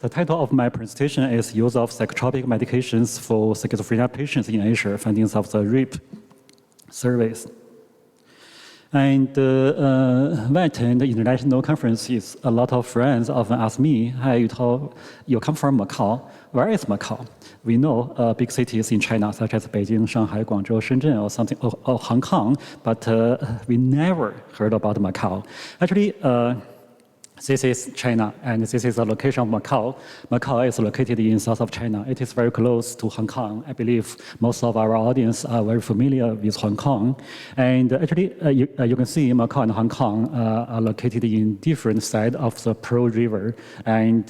The title of my presentation is Use of Psychotropic Medications for Schizophrenia Patients in Asia, Findings of the RIP Surveys. And when I attend the international conferences, a lot of friends often ask me, "Hi, Yu-Tao, you come from Macau. Where is Macau?" We know big cities in China, such as Beijing, Shanghai, Guangzhou, Shenzhen, or something, or Hong Kong, but we never heard about Macau. Actually, this is China, and this is the location of Macau. Macau is located in south of China. It is very close to Hong Kong. I believe most of our audience are very familiar with Hong Kong. And actually, you can see Macau and Hong Kong are located in different sides of the Pearl River. And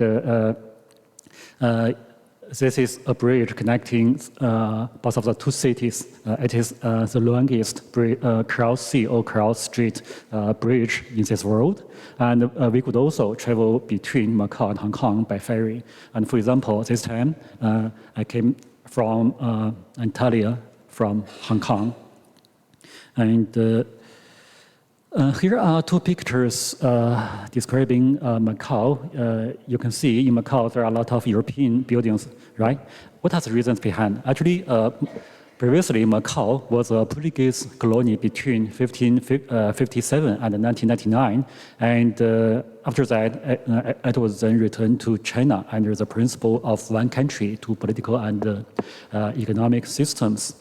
this is a bridge connecting both of the two cities. It is the longest cross sea or cross street bridge in this world. And we could also travel between Macau and Hong Kong by ferry. And for example, this time I came from Antalya from Hong Kong. And here are two pictures describing Macau. You can see in Macau there are a lot of European buildings, right? What are the reasons behind? Actually, previously Macau was a Portuguese colony between 1557 and 1999, and after that it was then returned to China under the principle of one country, two political and economic systems.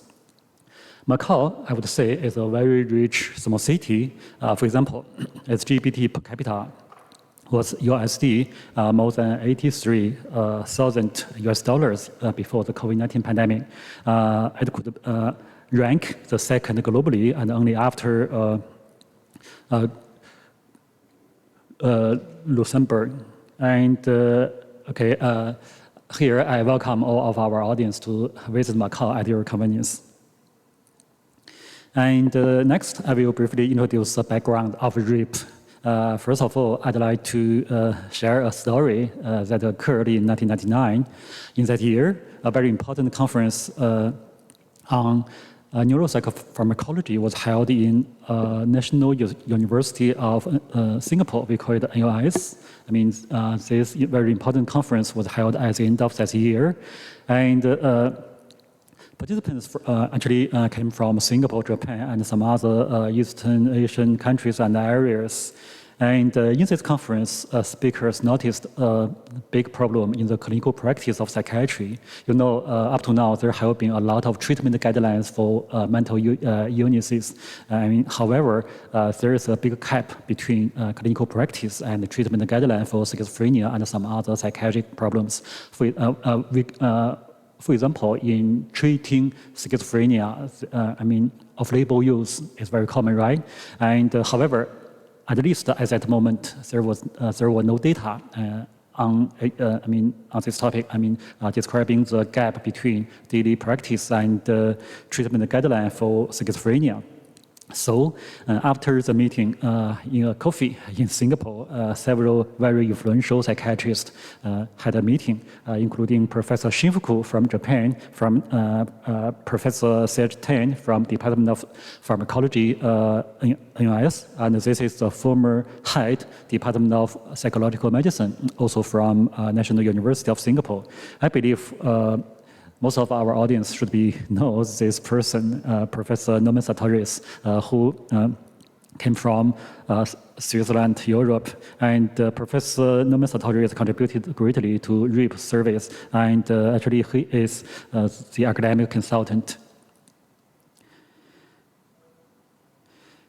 Macau, I would say, is a very rich small city. For example, its GDP per capita was USD more than 83,000 US dollars before the COVID-19 pandemic. It could rank the second globally, and only after Luxembourg. And here I welcome all of our audience to visit Macau at your convenience. And next, I will briefly introduce the background of RIP. First of all, I'd like to share a story that occurred in 1999. In that year, a very important conference on neuropsychopharmacology was held in National University of Singapore. We call it NUS. I mean, this very important conference was held at the end of that year. And participants actually came from Singapore, Japan, and some other Eastern Asian countries and areas. And in this conference, speakers noticed a big problem in the clinical practice of psychiatry. You know, up to now, there have been a lot of treatment guidelines for mental illnesses. I mean, however, there is a big gap between clinical practice and treatment guideline for schizophrenia and some other psychiatric problems. For example, in treating schizophrenia, I mean, off-label use is very common, right? And however, at least at that moment, there were no data on this topic. I mean, describing the gap between daily practice and treatment guideline for schizophrenia. So after the meeting in a coffee in Singapore, several very influential psychiatrists had a meeting, including Professor Shinfuku from Japan, from Professor Serge Tan from Department of Pharmacology in US, and this is the former head Department of Psychological Medicine, also from National University of Singapore. I believe most of our audience should know this person, Professor Norman Sartorius, who came from Switzerland, Europe, and Professor Norman Sartorius contributed greatly to RIP surveys, and actually he is the academic consultant.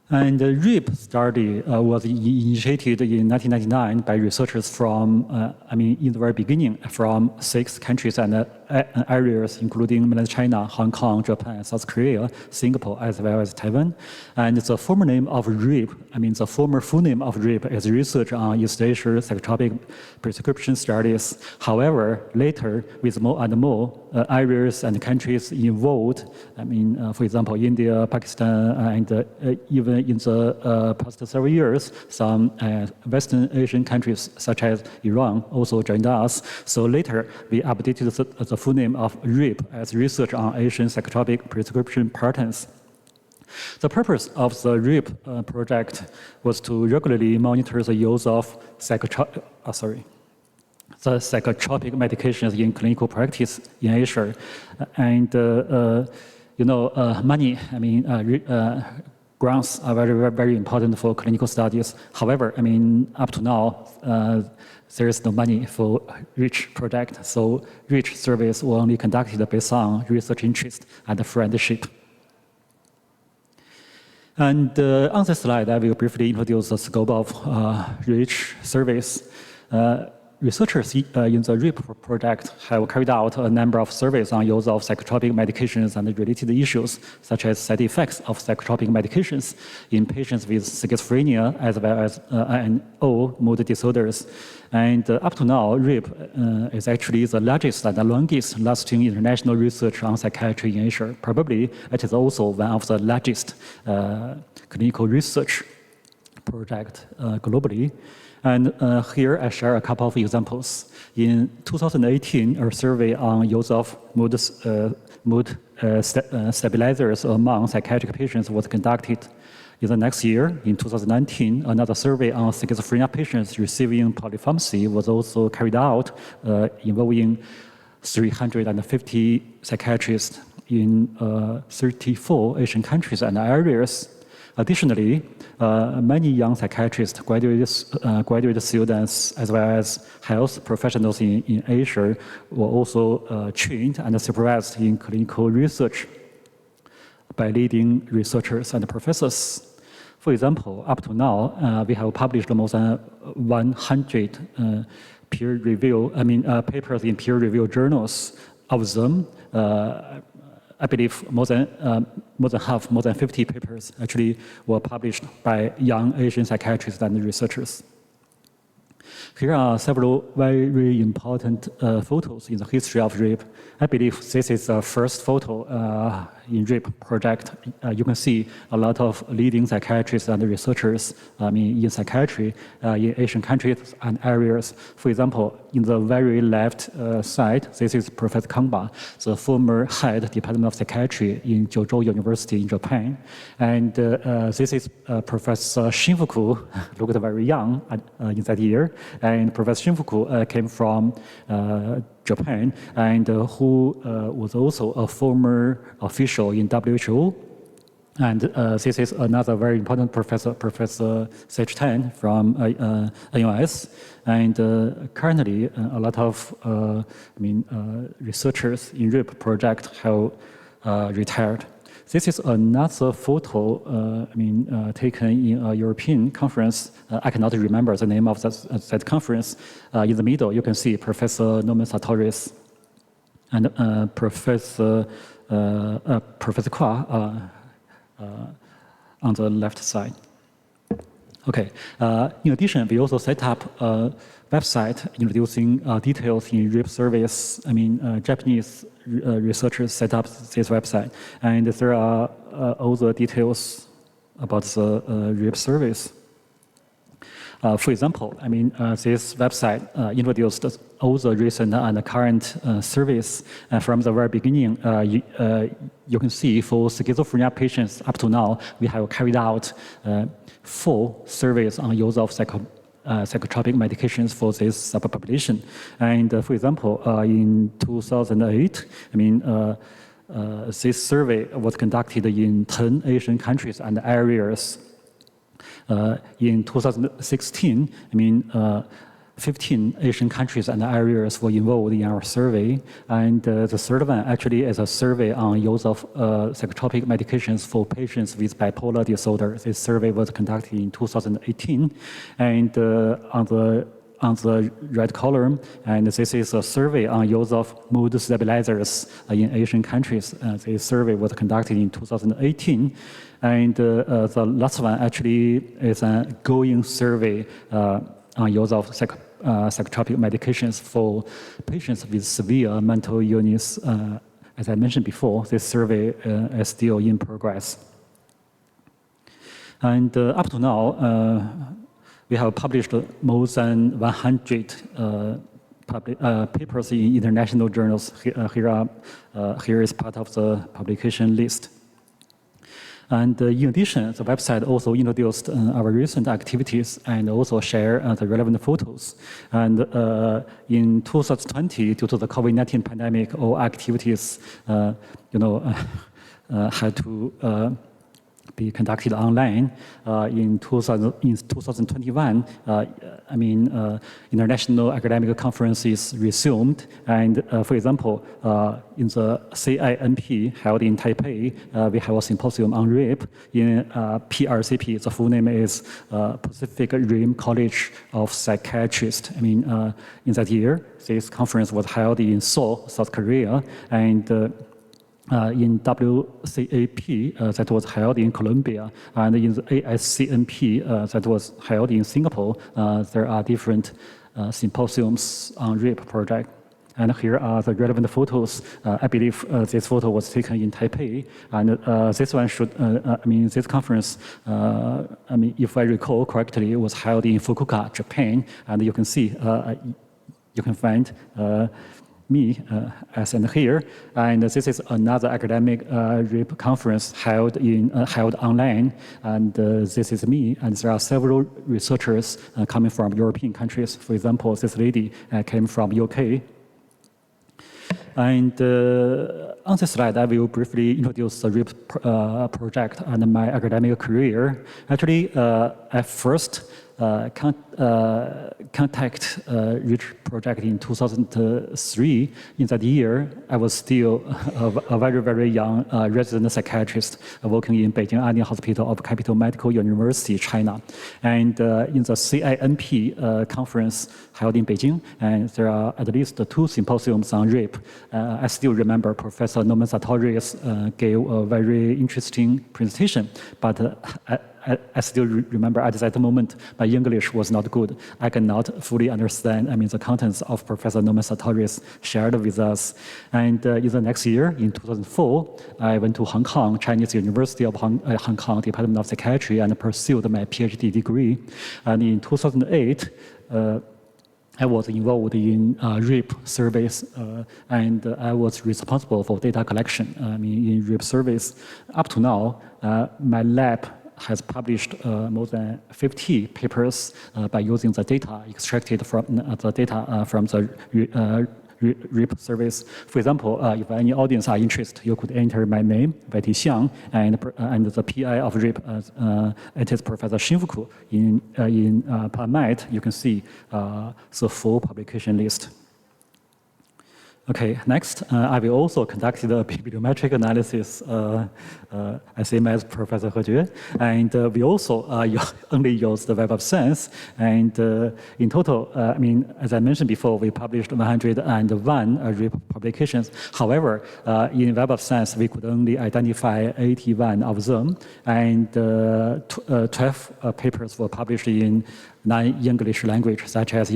And the RIP study was initiated in 1999 by researchers from, in the very beginning, from 6 countries and areas, including mainland China, Hong Kong, Japan, South Korea, Singapore, as well as Taiwan. And the former name of RIP, the former full name of RIP is Research on East Asia Psychotropic Prescription Studies. However, later, with more and more areas and countries involved, for example, India, Pakistan, and even in the past several years, some Western Asian countries, such as Iran, also joined us. So later, we updated the full name of RIP as Research on Asian Psychotropic Prescription Patterns. The purpose of the RIP project was to regularly monitor the use of the psychotropic medications in clinical practice in Asia. And, money, grants are very, very important for clinical studies. However, up to now, there is no money for REACH project. So REACH surveys were only conducted based on research interest and friendship. And on this slide, I will briefly introduce the scope of REACH surveys. Researchers in the REAP project have carried out a number of surveys on use of psychotropic medications and related issues, such as side effects of psychotropic medications in patients with schizophrenia as well as all mood disorders. And up to now, REAP is actually the largest and the longest lasting international research on psychiatry in Asia. Probably it is also one of the largest clinical research project globally. And here I share a couple of examples. In 2018, a survey on use of mood stabilizers among psychiatric patients was conducted. In the next year, in 2019, another survey on schizophrenia patients receiving polypharmacy was also carried out, involving 350 psychiatrists in 34 Asian countries and areas. Additionally, many young psychiatrists, graduate students, as well as health professionals in Asia were also trained and supervised in clinical research by leading researchers and professors. For example, up to now, we have published more than 100 papers in peer-reviewed journals. Of them, I believe more than half, more than 50 papers actually were published by young Asian psychiatrists and researchers. Here are several very important photos in the history of REAP. I believe this is the first photo in REAP project. You can see a lot of leading psychiatrists and researchers in psychiatry in Asian countries and areas. For example, in the very left side, this is Professor Kangba, the former head Department of Psychiatry in Jozhou University in Japan. And this is Professor Shinfuku, looked very young in that year. And Professor Shinfuku came from Japan, and who was also a former official in WHO. And this is another very important professor, Professor Sage Tan from NUS. And currently, a lot of researchers in REAP project have retired. This is another photo taken in a European conference. I cannot remember the name of that conference. In the middle, you can see Professor Norman Sartorius and Professor Kwa on the left side. Okay. In addition, we also set up a website introducing details in REAP surveys. Japanese researchers set up this website, and there are all the details about the REAP surveys. For example, this website introduced all the recent and current surveys. From the very beginning, you can see for schizophrenia patients up to now, we have carried out 4 surveys on use of psychotropic medications for this subpopulation. And for example, in 2008, this survey was conducted in 10 Asian countries and areas. In 2016, 15 Asian countries and areas were involved in our survey. And the third one actually is a survey on use of psychotropic medications for patients with bipolar disorder. This survey was conducted in 2018. And on the red column, and this is a survey on use of mood stabilizers in Asian countries. This survey was conducted in 2018. And the last one actually is a going survey on use of psychotropic medications for patients with severe mental illness. As I mentioned before, this survey is still in progress. And up to now, we have published more than 100 papers in international journals. Here is part of the publication list. And in addition, the website also introduced our recent activities and also share the relevant photos. And in 2020, due to the COVID-19 pandemic, all activities, had to be conducted online. In 2021, international academic conferences resumed. And for example, in the CINP held in Taipei, we have a symposium on rape. In PRCP, the full name is Pacific Rim College of Psychiatrists. In that year, this conference was held in Seoul, South Korea, and in WCAP, that was held in Colombia, and in the ASCNP, that was held in Singapore. There are different symposiums on rape project. And here are the relevant photos. I believe this photo was taken in Taipei, and this one should, this conference, if I recall correctly, was held in Fukuoka, Japan, and you can see, you can find me as in here, and this is another academic rape conference held online, and this is me, and there are several researchers coming from European countries. For example, this lady came from UK. And on this slide, I will briefly introduce the RAPE project and my academic career. Actually, I first contact RAPE project in 2003. In that year, I was still a very, very young resident psychiatrist working in Beijing Anning Hospital of Capital Medical University, China. And in the CINP conference held in Beijing, and there are at least 2 symposiums on rape. I still remember Professor Norman Sartorius gave a very interesting presentation, but I still remember at that moment, my English was not good. I cannot fully understand, the contents of Professor Norman Sartorius shared with us. And in the next year, in 2004, I went to Hong Kong, Chinese University of Hong Kong Department of Psychiatry, and pursued my PhD degree. And in 2008, I was involved in RAPE surveys, and I was responsible for data collection. In RAPE surveys, up to now, my lab has published more than 50 papers by using the data extracted from the RAPE surveys. For example, if any audience are interested, you could enter my name, Xiang, and the PI of RAPE, it is Professor Shinfuku. In PubMed, you can see the full publication list. Okay, next, I will also conduct the bibliometric analysis, same as Professor He Jue, and we also only use the Web of Science, and in total, as I mentioned before, we published 101 RAPE publications. However, in Web of Science, we could only identify 81 of them, and 12 papers were published in non-English language, such as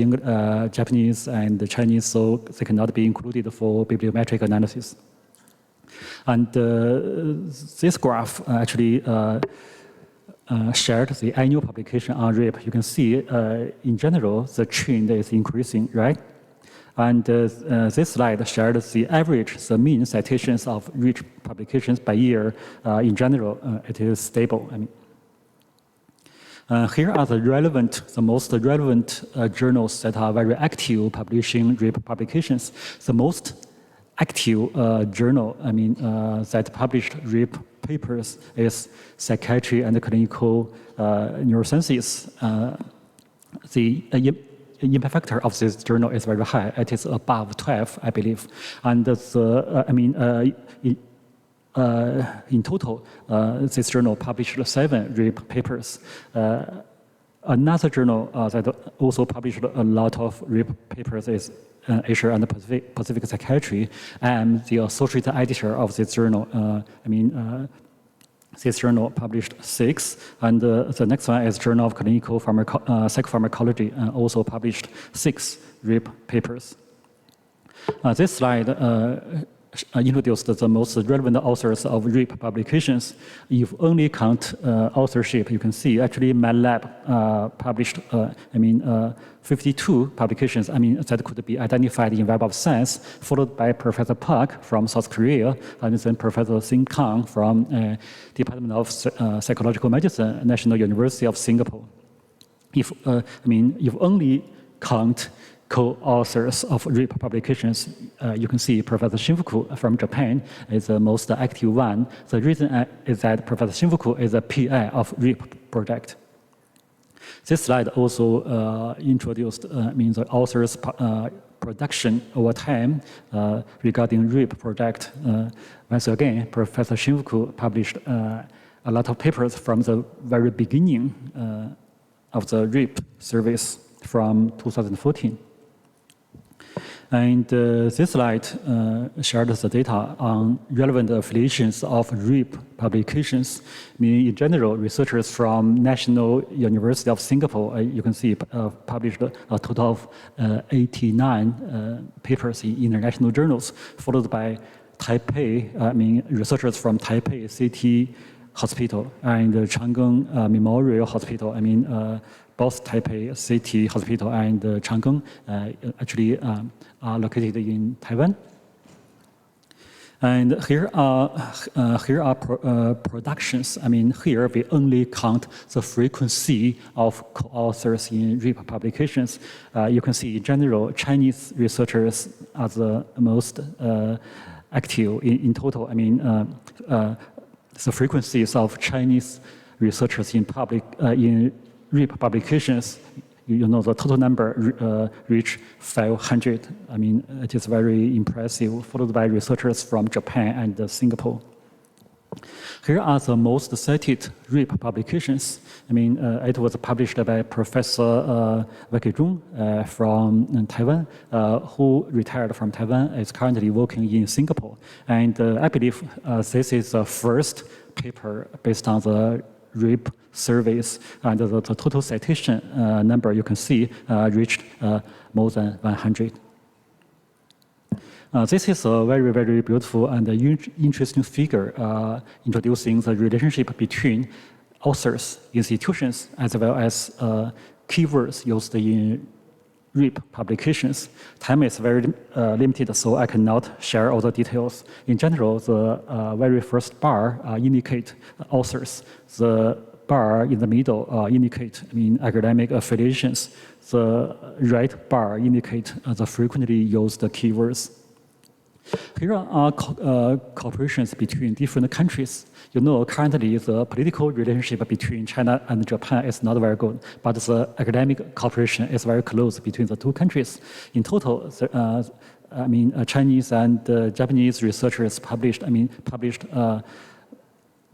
Japanese and Chinese, so they cannot be included for bibliometric analysis. And this graph actually shared the annual publication on RAPE. You can see, in general, the trend is increasing, right? And this slide shared the average, the mean citations of RAPE publications by year. In general, it is stable. Here are the most relevant journals that are very active publishing RAPE publications. The most active journal, that published RAPE papers is Psychiatry and Clinical Neurosciences. The impact factor of this journal is very high. It is above 12, I believe. And in total, this journal published 7 RAPE papers. Another journal that also published a lot of RAPE papers is Asia and Pacific Psychiatry. I'm the associate editor of this journal. This journal published 6, and the next one is Journal of Clinical Psychopharmacology, also published 6 RAPE papers. This slide introduced the most relevant authors of RIP publications. If only count authorship, you can see actually my lab published, 52 publications, that could be identified in Web of Science, followed by Professor Park from South Korea, and then Professor Xiang from Department of Psychological Medicine, National University of Singapore. If only count co-authors of RIP publications, you can see Professor Shinfuku from Japan is the most active one. The reason is that Professor Shinfuku is a PI of RIP project. This slide also introduced the author's production over time regarding RIP project. Once again, Professor Shinfuku published a lot of papers from the very beginning of the RIP service from 2014. And this slide shared the data on relevant affiliations of RIP publications. In general, researchers from National University of Singapore, you can see, published a total of 89 papers in international journals, followed by Taipei, researchers from Taipei City Hospital and Chang'an Memorial Hospital. Both Taipei City Hospital and Chang'an actually are located in Taiwan. And here are productions. Here we only count the frequency of co-authors in RIP publications. You can see in general, Chinese researchers are the most active in total. The frequencies of Chinese researchers in RIP publications, the total number reached 500. It is very impressive, followed by researchers from Japan and Singapore. Here are the most cited RIP publications. It was published by Professor Wei Zhong from Taiwan, who retired from Taiwan, is currently working in Singapore. And I believe this is the first paper based on the RIP surveys, and the total citation number you can see reached more than 100. This is a very, very beautiful and interesting figure introducing the relationship between authors, institutions, as well as keywords used in RIP publications. Time is very limited, so I cannot share all the details. In general, the very first bar indicate authors. The bar in the middle indicate academic affiliations. The right bar indicate the frequently used keywords. Here are cooperations between different countries. Currently the political relationship between China and Japan is not very good, but the academic cooperation is very close between the two countries. In total, Chinese and Japanese researchers published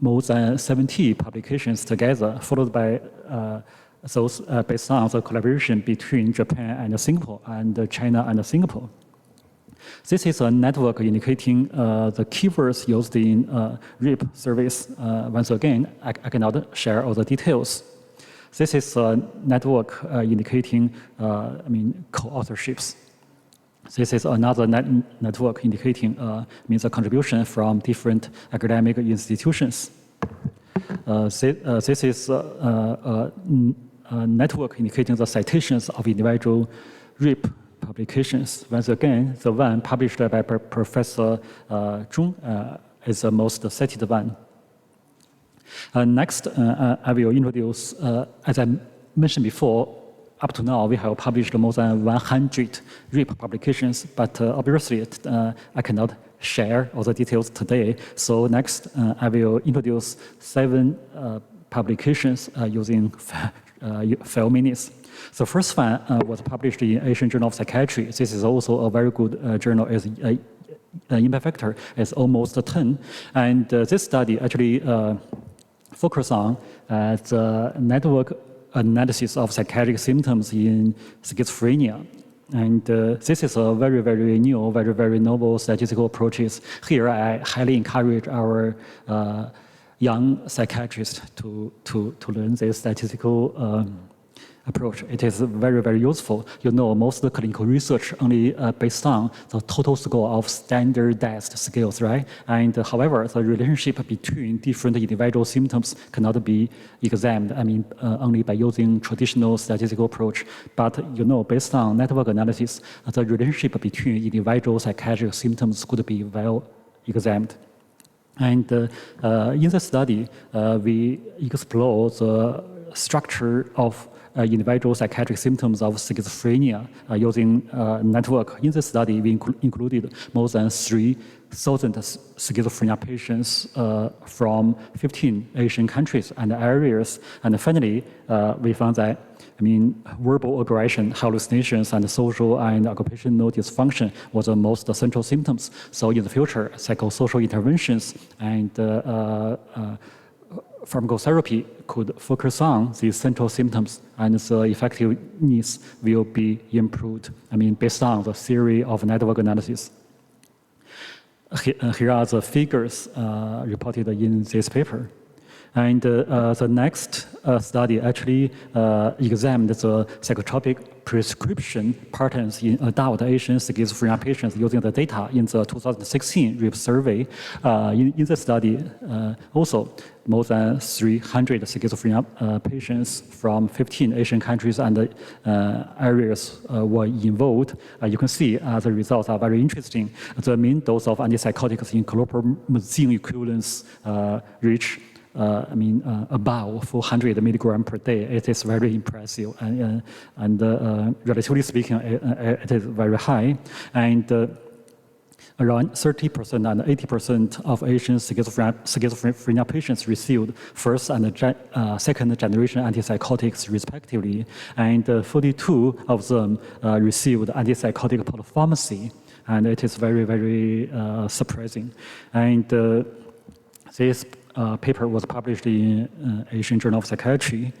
more than 70 publications together, followed by those based on the collaboration between Japan and Singapore and China and Singapore. This is a network indicating the keywords used in RIP surveys. Once again, I cannot share all the details. This is a network indicating co-authorships. This is another network indicating the contribution from different academic institutions. This is a network indicating the citations of individual RIP publications. Once again, the one published by Professor Zhong is the most cited one. Next, I will introduce, as I mentioned before, up to now, we have published more than 100 RIP publications, but obviously, I cannot share all the details today. So next, I will introduce 7 publications using 5 minutes. The first one was published in Asian Journal of Psychiatry. This is also a very good journal. Impact factor is almost 10. And this study actually focused on the network analysis of psychiatric symptoms in schizophrenia. And this is a very, very new, very, very novel statistical approaches. Here, I highly encourage our young psychiatrists to learn this statistical approach. It is very, very useful. Most of the clinical research only based on the total score of standardized scales, right? And however, the relationship between different individual symptoms cannot be examined, only by using traditional statistical approach. But, based on network analysis, the relationship between individual psychiatric symptoms could be well examined. And in the study, we explore the structure of individual psychiatric symptoms of schizophrenia using network. In this study, we included more than 3,000 schizophrenia patients from 15 Asian countries and areas. And finally, we found that verbal aggression, hallucinations, and social and occupational dysfunction was the most central symptoms. So in the future, psychosocial interventions and pharmacotherapy could focus on these central symptoms, and the effectiveness will be improved, based on the theory of network analysis. Here are the figures reported in this paper. And the next study actually examined the psychotropic prescription patterns in adult Asian schizophrenia patients using the data in the 2016 RIP survey. In the study, also more than 300 schizophrenia patients from 15 Asian countries and areas were involved. You can see the results are very interesting. The mean dose of antipsychotics in chlorpromazine equivalents reached about 400 milligram per day. It is very impressive, and relatively speaking, it is very high. And around 30% and 80% of Asian schizophrenia patients received first and second generation antipsychotics respectively, and 42 of them received antipsychotic polypharmacy, and it is very, very surprising. And this paper was published in Asian Journal of Psychiatry.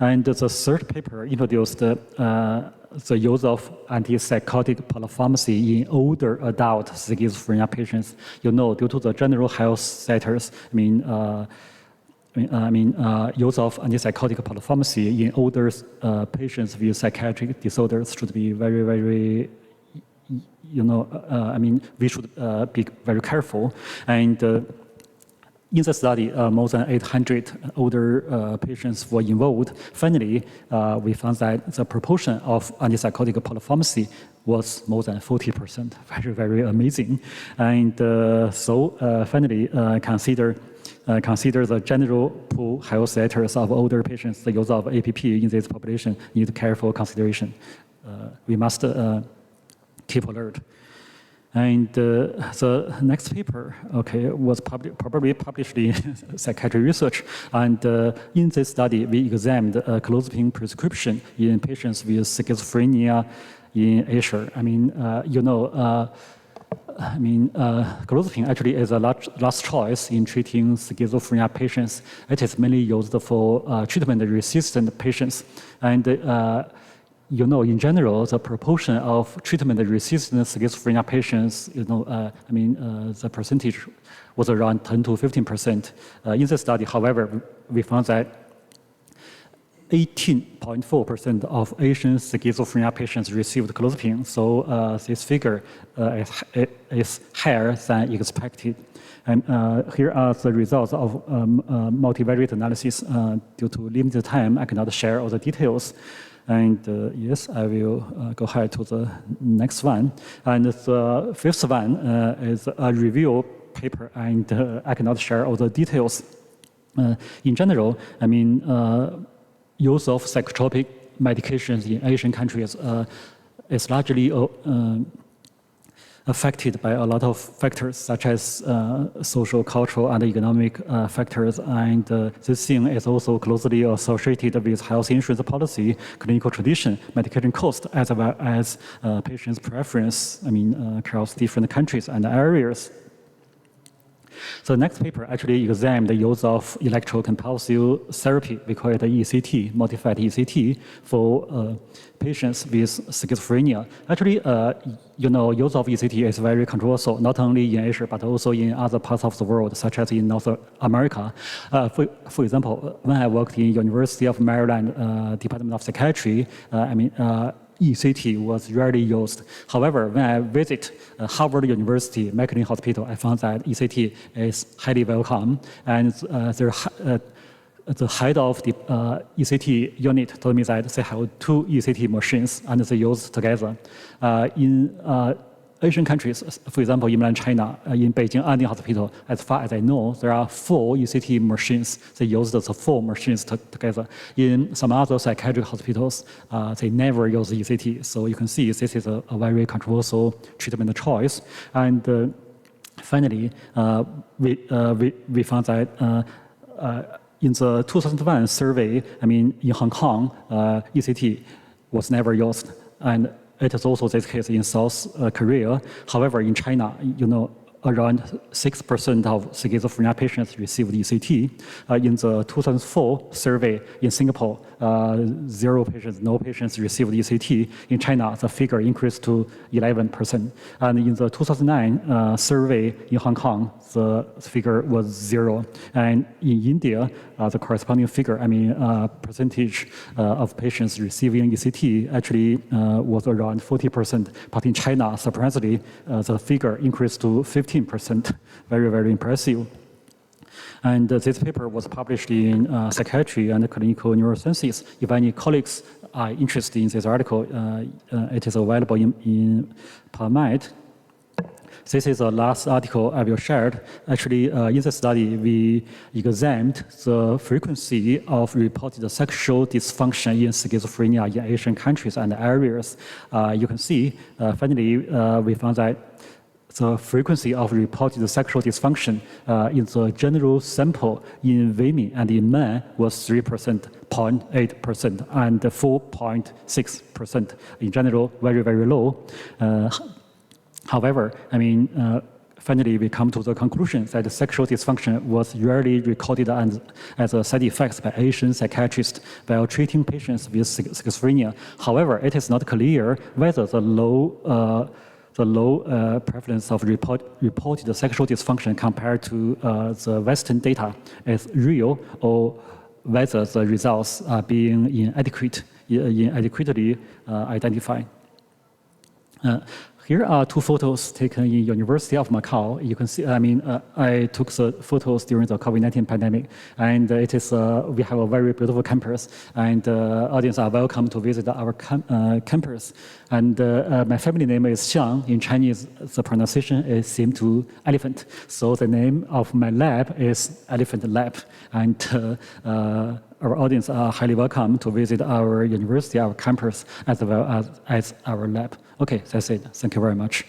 And the third paper introduced the use of antipsychotic polypharmacy in older adult schizophrenia patients. Due to the general health status, use of antipsychotic polypharmacy in older patients with psychiatric disorders should be very, very, we should be very careful. And in the study, more than 800 older patients were involved. Finally, we found that the proportion of antipsychotic polypharmacy was more than 40%, very, very amazing. And finally, consider the general poor health status of older patients. The use of APP in this population needs careful consideration. We must keep alert. And the next paper, was probably published in Psychiatry Research. And in this study, we examined clozapine prescription in patients with schizophrenia in Asia. Clozapine actually is a last choice in treating schizophrenia patients. It is mainly used for treatment-resistant patients. And in general, the proportion of treatment-resistant schizophrenia patients, the percentage was around 10 to 15%. In the study, however, we found that 18.4% of Asian schizophrenia patients received clozapine. So this figure is higher than expected. And here are the results of multivariate analysis. Due to limited time, I cannot share all the details. And yes, I will go ahead to the next one. And the fifth one is a review paper, and I cannot share all the details. In general, use of psychotropic medications in Asian countries is largely affected by a lot of factors, such as social, cultural, and economic factors. And this thing is also closely associated with health insurance policy, clinical tradition, medication cost, as well as patients' preference, across different countries and areas. So the next paper actually examined the use of electroconvulsive therapy, we call it ECT, modified ECT, for patients with schizophrenia. Actually, use of ECT is very controversial, not only in Asia, but also in other parts of the world, such as in North America. For example, when I worked in University of Maryland Department of Psychiatry, ECT was rarely used. However, when I visit Harvard University McLean Hospital, I found that ECT is highly welcome, and the head of the ECT unit told me that they have 2 ECT machines and they use together. In Asian countries, for example, in mainland China, in Beijing Anding Hospital, as far as I know, there are 4 ECT machines. They use the 4 machines together. In some other psychiatric hospitals, they never use ECT. So you can see this is a very controversial treatment choice. And finally, we found that in the 2001 survey, in Hong Kong, ECT was never used. And it is also this case in South Korea. However, in China, around 6% of schizophrenia patients received ECT. In the 2004 survey in Singapore, no patients received ECT. In China, the figure increased to 11%. And in the 2009 survey in Hong Kong, the figure was 0. And in India, the corresponding figure, percentage of patients receiving ECT actually was around 40%. But in China, surprisingly, the figure increased to 15%. Very, very impressive. And this paper was published in Psychiatry and Clinical Neurosciences. If any colleagues are interested in this article, it is available in PubMed. This is the last article I will share. Actually, in the study, we examined the frequency of reported sexual dysfunction in schizophrenia in Asian countries and areas. You can see, finally, we found that the frequency of reported sexual dysfunction in the general sample in women and in men was 3%, 0.8%, and 4.6%. In general, very, very low. However, finally, we come to the conclusion that sexual dysfunction was rarely recorded as a side effect by Asian psychiatrists while treating patients with schizophrenia. However, it is not clear whether the low prevalence of reported sexual dysfunction compared to the Western data is real, or whether the results are being inadequately identified. Here are 2 photos taken in University of Macau. You can see, I took the photos during the COVID-19 pandemic, and it is, we have a very beautiful campus, and audience are welcome to visit our campus. And my family name is Xiang. In Chinese, the pronunciation is same to elephant. So the name of my lab is Elephant Lab. And our audience are highly welcome to visit our university, our campus, as well as our lab. Okay, that's it. Thank you very much.